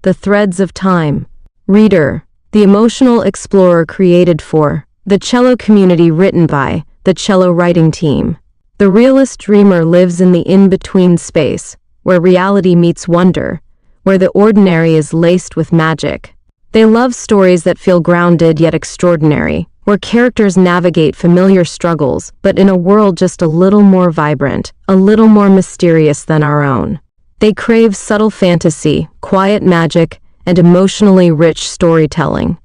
The Threads of Time. Reader, the emotional explorer created for the cello community, written by the cello writing team. The realist dreamer lives in the in-between space, where reality meets wonder, where the ordinary is laced with magic. They love stories that feel grounded yet extraordinary, where characters navigate familiar struggles, but in a world just a little more vibrant, a little more mysterious than our own. They crave subtle fantasy, quiet magic, and emotionally rich storytelling.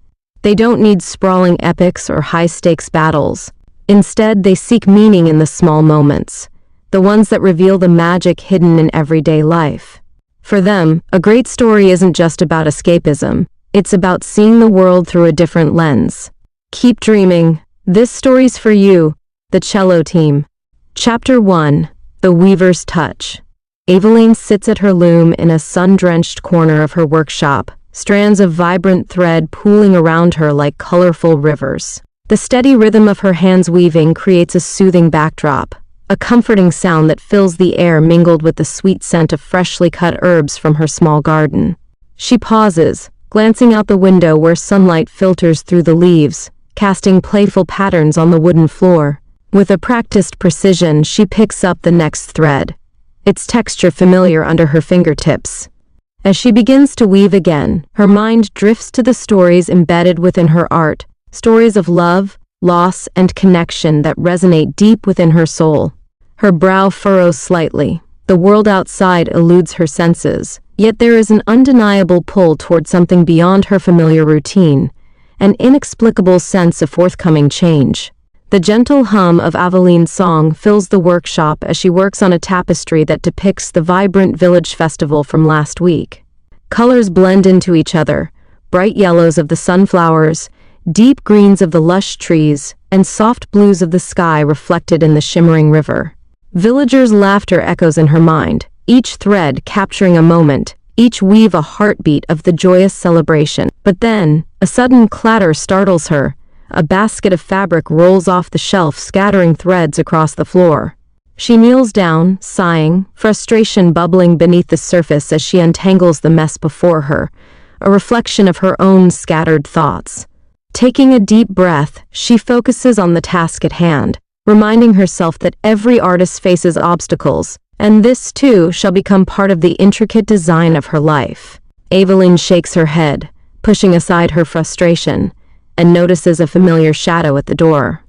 They don't need sprawling epics or high-stakes battles. Instead, they seek meaning in the small moments, the ones that reveal the magic hidden in everyday life. For them, a great story isn't just about escapism, it's about seeing the world through a different lens. Keep dreaming. This story's for you, the cello team. Chapter 1. The Weaver's Touch. Aveline sits at her loom in a sun-drenched corner of her workshop, strands of vibrant thread pooling around her like colorful rivers. The steady rhythm of her hands weaving creates a soothing backdrop, a comforting sound that fills the air mingled with the sweet scent of freshly cut herbs from her small garden. She pauses, glancing out the window where sunlight filters through the leaves, casting playful patterns on the wooden floor. With a practiced precision, she picks up the next thread, its texture familiar under her fingertips. As she begins to weave again, her mind drifts to the stories embedded within her art, stories of love, loss, and connection that resonate deep within her soul. Her brow furrows slightly. The world outside eludes her senses, yet there is an undeniable pull toward something beyond her familiar routine, an inexplicable sense of forthcoming change. The gentle hum of Aveline's song fills the workshop as she works on a tapestry that depicts the vibrant village festival from last week. Colors blend into each other, bright yellows of the sunflowers, deep greens of the lush trees, and soft blues of the sky reflected in the shimmering river. Villagers' laughter echoes in her mind, each thread capturing a moment, each weave a heartbeat of the joyous celebration. But then, a sudden clatter startles her. A basket of fabric rolls off the shelf, scattering threads across the floor. She kneels down, sighing, frustration bubbling beneath the surface as she untangles the mess before her, a reflection of her own scattered thoughts. Taking a deep breath, she focuses on the task at hand, reminding herself that every artist faces obstacles, and this too shall become part of the intricate design of her life. Aveline shakes her head, pushing aside her frustration, and notices a familiar shadow at the door.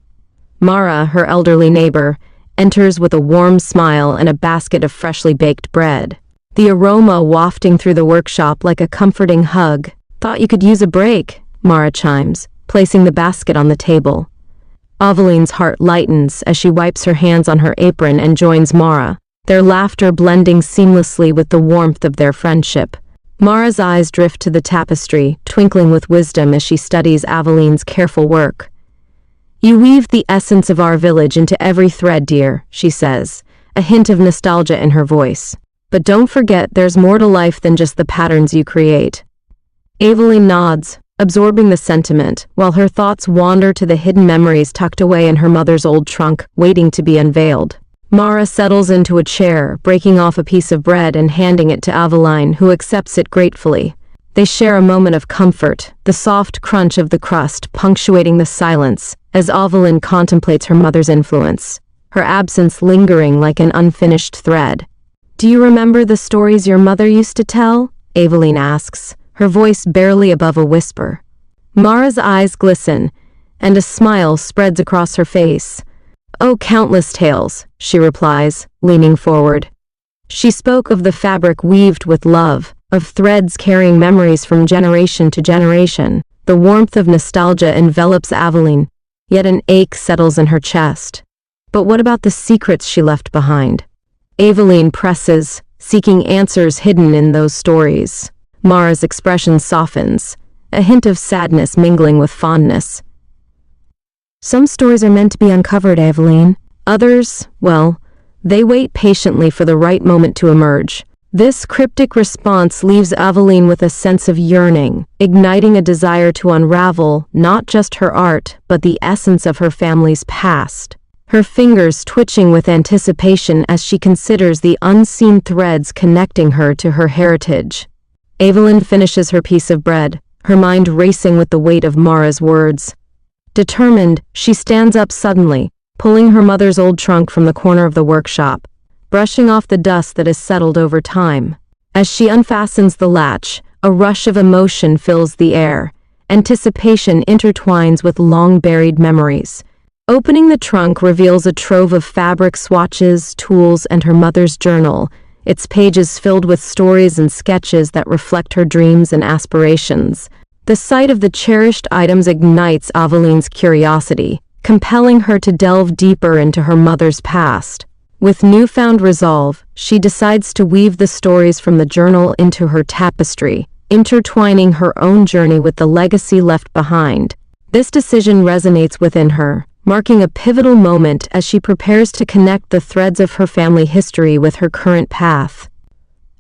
Mara, her elderly neighbor, enters with a warm smile and a basket of freshly baked bread. The aroma wafting through the workshop like a comforting hug. "Thought you could use a break," Mara chimes, placing the basket on the table. Aveline's heart lightens as she wipes her hands on her apron and joins Mara, their laughter blending seamlessly with the warmth of their friendship. Mara's eyes drift to the tapestry, twinkling with wisdom as she studies Aveline's careful work. "You weave the essence of our village into every thread, dear," she says, a hint of nostalgia in her voice. "But don't forget there's more to life than just the patterns you create." Aveline nods, absorbing the sentiment, while her thoughts wander to the hidden memories tucked away in her mother's old trunk, waiting to be unveiled. Mara settles into a chair, breaking off a piece of bread and handing it to Aveline, who accepts it gratefully. They share a moment of comfort, the soft crunch of the crust punctuating the silence as Aveline contemplates her mother's influence, her absence lingering like an unfinished thread. "Do you remember the stories your mother used to tell?" Aveline asks, her voice barely above a whisper. Mara's eyes glisten, and a smile spreads across her face. "Oh, countless tales," she replies, leaning forward. She spoke of the fabric weaved with love, of threads carrying memories from generation to generation. The warmth of nostalgia envelops Aveline, yet an ache settles in her chest. But what about the secrets she left behind? Aveline presses, seeking answers hidden in those stories. Mara's expression softens, a hint of sadness mingling with fondness. "Some stories are meant to be uncovered, Aveline. Others, well, they wait patiently for the right moment to emerge." This cryptic response leaves Aveline with a sense of yearning, igniting a desire to unravel not just her art, but the essence of her family's past. Her fingers twitching with anticipation as she considers the unseen threads connecting her to her heritage. Aveline finishes her piece of bread, her mind racing with the weight of Mara's words. Determined, she stands up suddenly, pulling her mother's old trunk from the corner of the workshop, brushing off the dust that has settled over time. As she unfastens the latch, a rush of emotion fills the air. Anticipation intertwines with long-buried memories. Opening the trunk reveals a trove of fabric swatches, tools, and her mother's journal, its pages filled with stories and sketches that reflect her dreams and aspirations. The sight of the cherished items ignites Aveline's curiosity, compelling her to delve deeper into her mother's past. With newfound resolve, she decides to weave the stories from the journal into her tapestry, intertwining her own journey with the legacy left behind. This decision resonates within her, marking a pivotal moment as she prepares to connect the threads of her family history with her current path.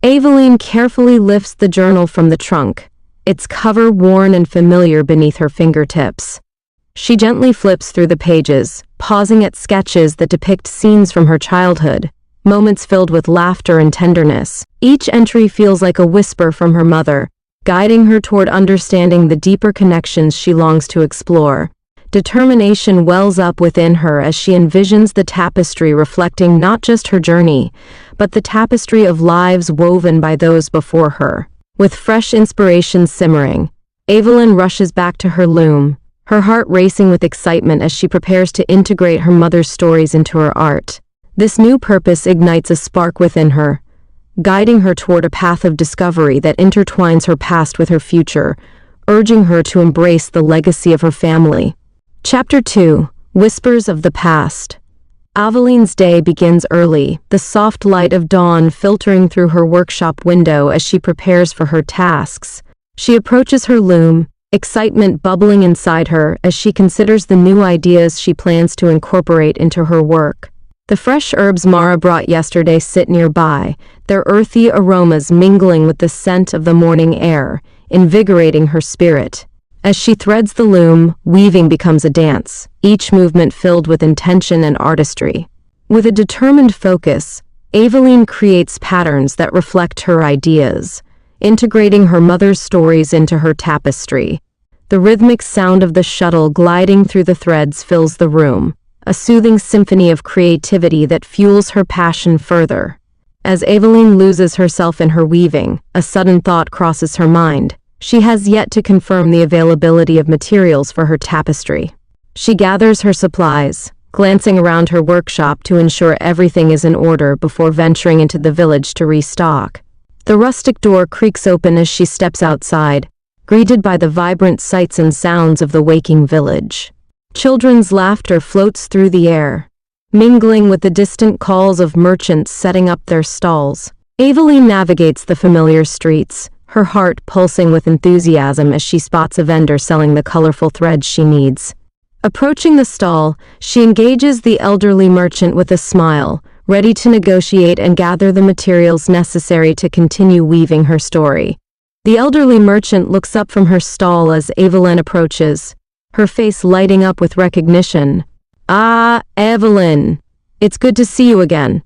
Aveline carefully lifts the journal from the trunk, its cover worn and familiar beneath her fingertips. She gently flips through the pages, pausing at sketches that depict scenes from her childhood, moments filled with laughter and tenderness. Each entry feels like a whisper from her mother, guiding her toward understanding the deeper connections she longs to explore. Determination wells up within her as she envisions the tapestry reflecting not just her journey, but the tapestry of lives woven by those before her. With fresh inspiration simmering, Aveline rushes back to her loom, her heart racing with excitement as she prepares to integrate her mother's stories into her art. This new purpose ignites a spark within her, guiding her toward a path of discovery that intertwines her past with her future, urging her to embrace the legacy of her family. Chapter 2: Whispers of the Past. Aveline's day begins early, the soft light of dawn filtering through her workshop window as she prepares for her tasks. She approaches her loom, excitement bubbling inside her as she considers the new ideas she plans to incorporate into her work. The fresh herbs Mara brought yesterday sit nearby, their earthy aromas mingling with the scent of the morning air, invigorating her spirit. As she threads the loom, weaving becomes a dance, each movement filled with intention and artistry. With a determined focus, Aveline creates patterns that reflect her ideas, integrating her mother's stories into her tapestry. The rhythmic sound of the shuttle gliding through the threads fills the room, a soothing symphony of creativity that fuels her passion further. As Aveline loses herself in her weaving, a sudden thought crosses her mind. She has yet to confirm the availability of materials for her tapestry. She gathers her supplies, glancing around her workshop to ensure everything is in order before venturing into the village to restock. The rustic door creaks open as she steps outside, greeted by the vibrant sights and sounds of the waking village. Children's laughter floats through the air, mingling with the distant calls of merchants setting up their stalls. Aveline navigates the familiar streets, her heart pulsing with enthusiasm as she spots a vendor selling the colorful threads she needs. Approaching the stall, she engages the elderly merchant with a smile, ready to negotiate and gather the materials necessary to continue weaving her story. The elderly merchant looks up from her stall as Aveline approaches, her face lighting up with recognition. "Ah, Aveline, it's good to see you again,"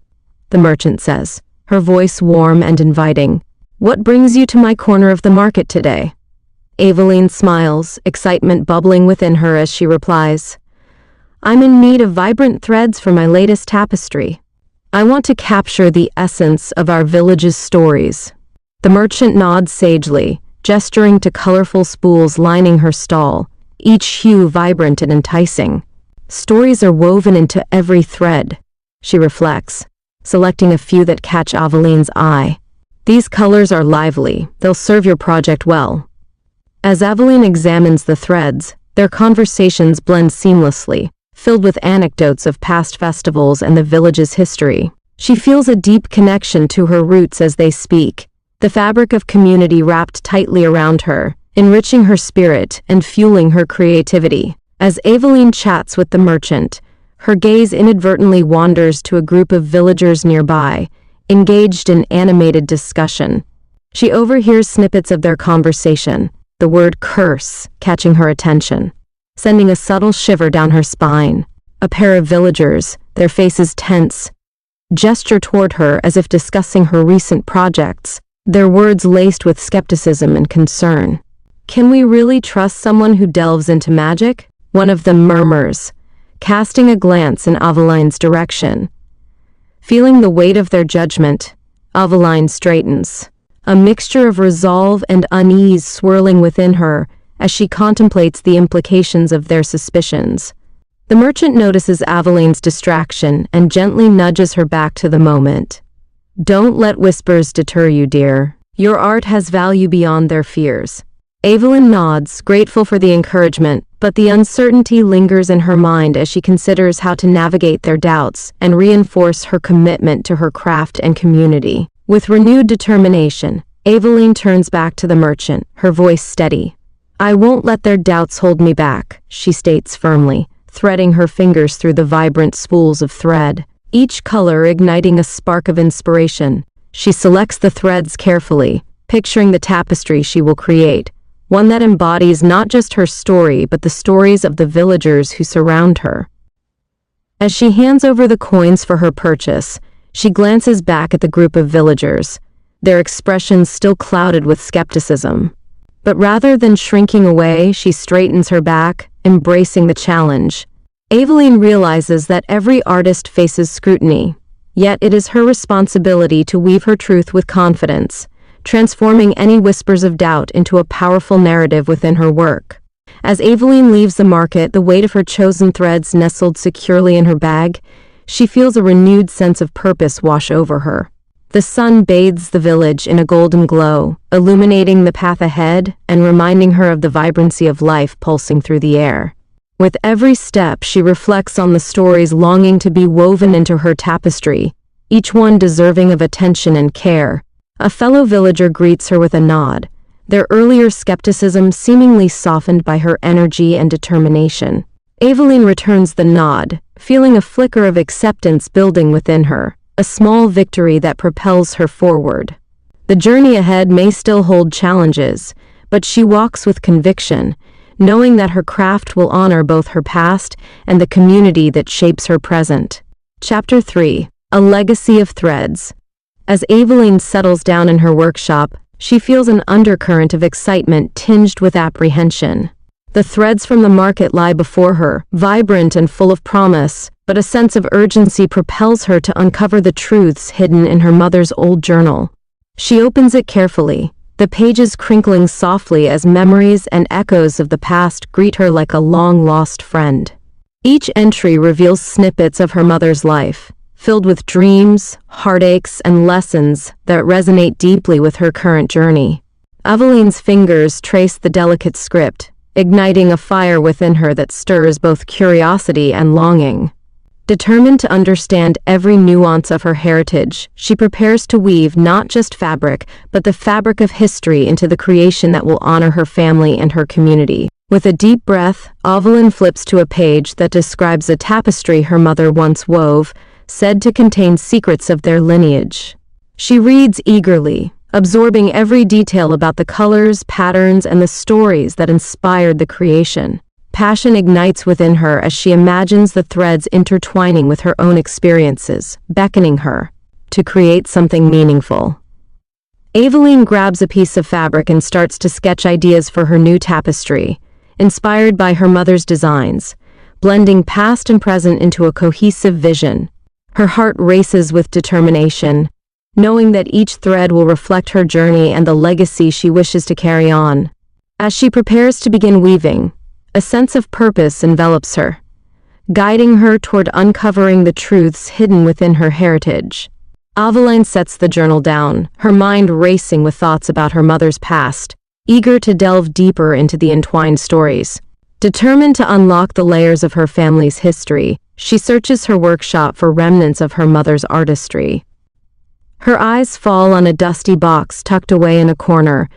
the merchant says, her voice warm and inviting. "What brings you to my corner of the market today?" Aveline smiles, excitement bubbling within her as she replies, "I'm in need of vibrant threads for my latest tapestry. I want to capture the essence of our village's stories." The merchant nods sagely, gesturing to colorful spools lining her stall, each hue vibrant and enticing. "Stories are woven into every thread," she reflects, selecting a few that catch Aveline's eye. "These colors are lively, they'll serve your project well." As Aveline examines the threads, their conversations blend seamlessly, filled with anecdotes of past festivals and the village's history. She feels a deep connection to her roots as they speak, the fabric of community wrapped tightly around her, enriching her spirit and fueling her creativity. As Aveline chats with the merchant, her gaze inadvertently wanders to a group of villagers nearby, engaged in animated discussion. She overhears snippets of their conversation, the word curse catching her attention, sending a subtle shiver down her spine. A pair of villagers, their faces tense, gesture toward her as if discussing her recent projects, their words laced with skepticism and concern. "Can we really trust someone who delves into magic?" one of them murmurs, casting a glance in Aveline's direction. Feeling the weight of their judgment, Aveline straightens, a mixture of resolve and unease swirling within her as she contemplates the implications of their suspicions. The merchant notices Aveline's distraction and gently nudges her back to the moment. "Don't let whispers deter you, dear. Your art has value beyond their fears." Aveline nods, grateful for the encouragement, but the uncertainty lingers in her mind as she considers how to navigate their doubts and reinforce her commitment to her craft and community. With renewed determination, Aveline turns back to the merchant, her voice steady. "I won't let their doubts hold me back," she states firmly, threading her fingers through the vibrant spools of thread, each color igniting a spark of inspiration. She selects the threads carefully, picturing the tapestry she will create, one that embodies not just her story but the stories of the villagers who surround her. As she hands over the coins for her purchase, she glances back at the group of villagers, their expressions still clouded with skepticism. But rather than shrinking away, she straightens her back, embracing the challenge. Aveline realizes that every artist faces scrutiny, yet it is her responsibility to weave her truth with confidence, transforming any whispers of doubt into a powerful narrative within her work. As Aveline leaves the market, the weight of her chosen threads nestled securely in her bag, she feels a renewed sense of purpose wash over her. The sun bathes the village in a golden glow, illuminating the path ahead and reminding her of the vibrancy of life pulsing through the air. With every step, she reflects on the stories longing to be woven into her tapestry, each one deserving of attention and care. A fellow villager greets her with a nod, their earlier skepticism seemingly softened by her energy and determination. Aveline returns the nod, feeling a flicker of acceptance building within her, a small victory that propels her forward. The journey ahead may still hold challenges, but she walks with conviction, knowing that her craft will honor both her past and the community that shapes her present. Chapter 3: A Legacy of Threads. As Aveline settles down in her workshop, she feels an undercurrent of excitement tinged with apprehension. The threads from the market lie before her, vibrant and full of promise, but a sense of urgency propels her to uncover the truths hidden in her mother's old journal. She opens it carefully, the pages crinkling softly as memories and echoes of the past greet her like a long-lost friend. Each entry reveals snippets of her mother's life, filled with dreams, heartaches, and lessons that resonate deeply with her current journey. Aveline's fingers trace the delicate script, igniting a fire within her that stirs both curiosity and longing. Determined to understand every nuance of her heritage, she prepares to weave not just fabric, but the fabric of history into the creation that will honor her family and her community. With a deep breath, Aveline flips to a page that describes a tapestry her mother once wove, said to contain secrets of their lineage. She reads eagerly, absorbing every detail about the colors, patterns, and the stories that inspired the creation. Passion ignites within her as she imagines the threads intertwining with her own experiences, beckoning her to create something meaningful. Aveline grabs a piece of fabric and starts to sketch ideas for her new tapestry, inspired by her mother's designs, blending past and present into a cohesive vision. Her heart races with determination, knowing that each thread will reflect her journey and the legacy she wishes to carry on. As she prepares to begin weaving, a sense of purpose envelops her, guiding her toward uncovering the truths hidden within her heritage. Aveline sets the journal down, her mind racing with thoughts about her mother's past, eager to delve deeper into the entwined stories. Determined to unlock the layers of her family's history, she searches her workshop for remnants of her mother's artistry. Her eyes fall on a dusty box tucked away in a corner,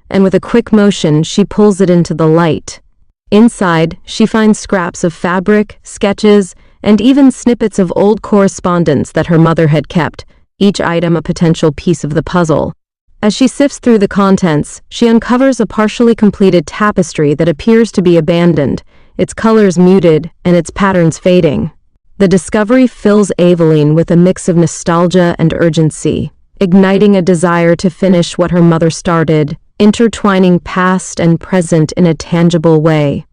and with a quick motion, she pulls it into the light. Inside, she finds scraps of fabric, sketches, and even snippets of old correspondence that her mother had kept, each item a potential piece of the puzzle. As she sifts through the contents, she uncovers a partially completed tapestry that appears to be abandoned, its colors muted and its patterns fading. The discovery fills Aveline with a mix of nostalgia and urgency. igniting a desire to finish what her mother started, intertwining past and present in a tangible way.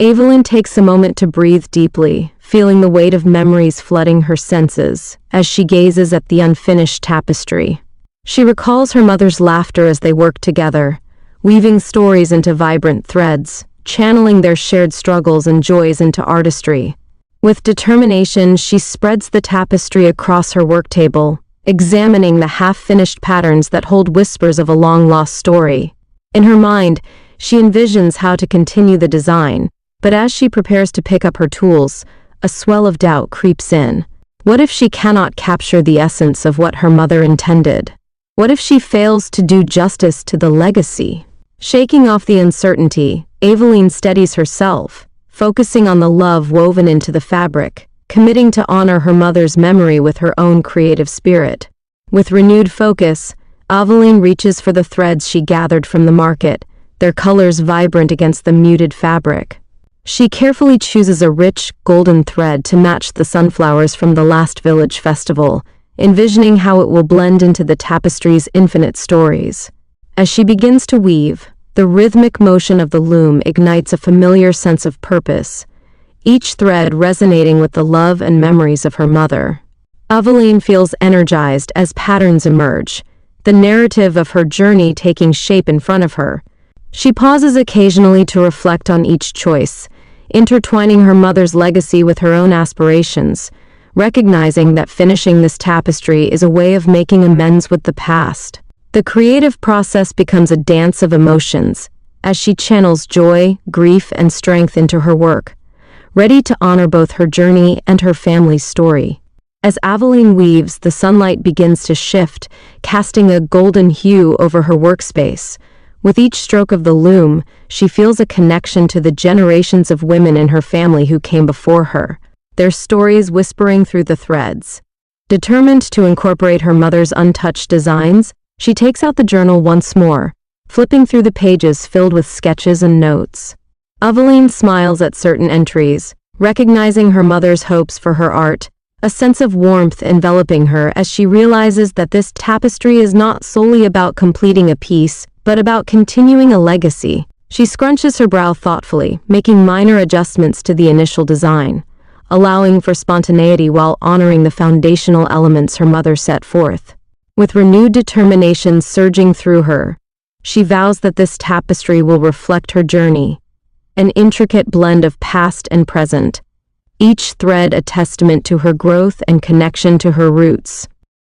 Aveline takes a moment to breathe deeply, feeling the weight of memories flooding her senses as she gazes at the unfinished tapestry. She recalls her mother's laughter as they worked together, weaving stories into vibrant threads, channeling their shared struggles and joys into artistry. With determination, she spreads the tapestry across her work table, examining the half-finished patterns that hold whispers of a long-lost story. In her mind, she envisions how to continue the design, but as she prepares to pick up her tools, a swell of doubt creeps in. What if she cannot capture the essence of what her mother intended? What if she fails to do justice to the legacy? Shaking off the uncertainty, Aveline steadies herself, focusing on the love woven into the fabric, committing to honor her mother's memory with her own creative spirit. With renewed focus, Aveline reaches for the threads she gathered from the market, their colors vibrant against the muted fabric. She carefully chooses a rich, golden thread to match the sunflowers from the last village festival, envisioning how it will blend into the tapestry's infinite stories. As she begins to weave, the rhythmic motion of the loom ignites a familiar sense of purpose, each thread resonating with the love and memories of her mother. Aveline feels energized as patterns emerge, the narrative of her journey taking shape in front of her. She pauses occasionally to reflect on each choice, intertwining her mother's legacy with her own aspirations, recognizing that finishing this tapestry is a way of making amends with the past. The creative process becomes a dance of emotions, as she channels joy, grief, and strength into her work, ready to honor both her journey and her family's story. As Aveline weaves, the sunlight begins to shift, casting a golden hue over her workspace. With each stroke of the loom, she feels a connection to the generations of women in her family who came before her, their stories whispering through the threads. Determined to incorporate her mother's untouched designs, she takes out the journal once more, flipping through the pages filled with sketches and notes. Aveline smiles at certain entries, recognizing her mother's hopes for her art, a sense of warmth enveloping her as she realizes that this tapestry is not solely about completing a piece, but about continuing a legacy. She scrunches her brow thoughtfully, making minor adjustments to the initial design, allowing for spontaneity while honoring the foundational elements her mother set forth. With renewed determination surging through her, she vows that this tapestry will reflect her journey, an intricate blend of past and present, each thread a testament to her growth and connection to her roots.